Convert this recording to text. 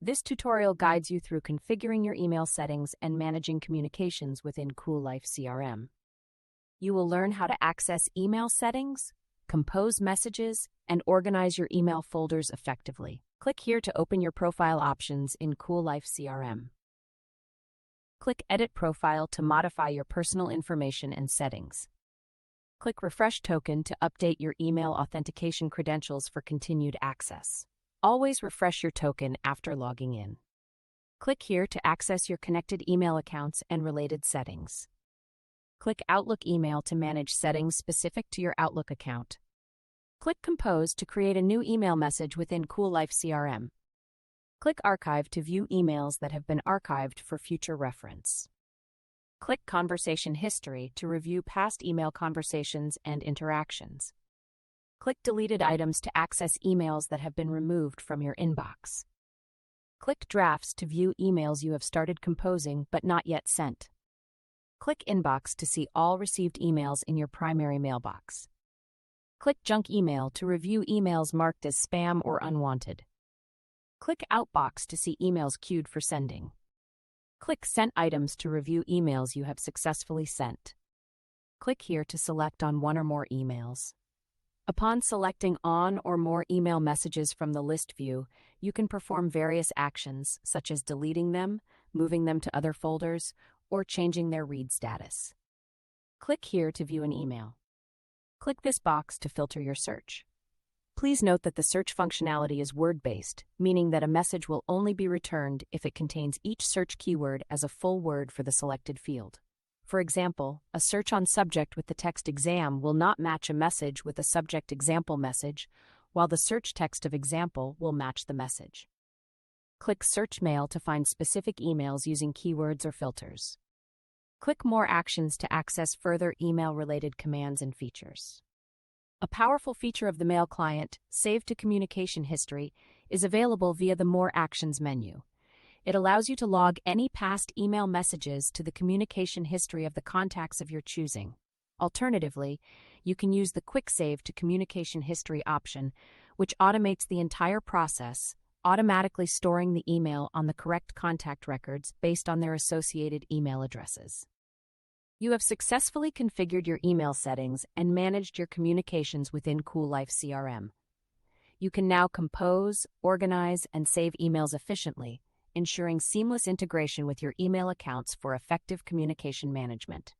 This tutorial guides you through configuring your email settings and managing communications within CoolLife CRM. You will learn how to access email settings, compose messages, and organize your email folders effectively. Click here to open your profile options in CoolLife CRM. Click Edit Profile to modify your personal information and settings. Click Refresh Token to update your email authentication credentials for continued access. Always refresh your token after logging in. Click here to access your connected email accounts and related settings. Click Outlook Email to manage settings specific to your Outlook account. Click Compose to create a new email message within CoolLife CRM. Click Archive to view emails that have been archived for future reference. Click Conversation History to review past email conversations and interactions. Click Deleted Items to access emails that have been removed from your inbox. Click Drafts to view emails you have started composing but not yet sent. Click Inbox to see all received emails in your primary mailbox. Click Junk Email to review emails marked as spam or unwanted. Click Outbox to see emails queued for sending. Click Sent Items to review emails you have successfully sent. Click here to select on one or more emails. Upon selecting on or more email messages from the list view, you can perform various actions such as deleting them, moving them to other folders, or changing their read status. Click here to view an email. Click this box to filter your search. Please note that the search functionality is word-based, meaning that a message will only be returned if it contains each search keyword as a full word for the selected field. For example, a search on subject with the text exam will not match a message with a subject example message, while the search text of example will match the message. Click Search Mail to find specific emails using keywords or filters. Click More Actions to access further email-related commands and features. A powerful feature of the Mail client, Save to Communication History, is available via the More Actions menu. It allows you to log any past email messages to the communication history of the contacts of your choosing. Alternatively, you can use the Quick Save to Communication History option, which automates the entire process, automatically storing the email on the correct contact records based on their associated email addresses. You have successfully configured your email settings and managed your communications within CoolLife CRM. You can now compose, organize, and save emails efficiently, ensuring seamless integration with your email accounts for effective communication management.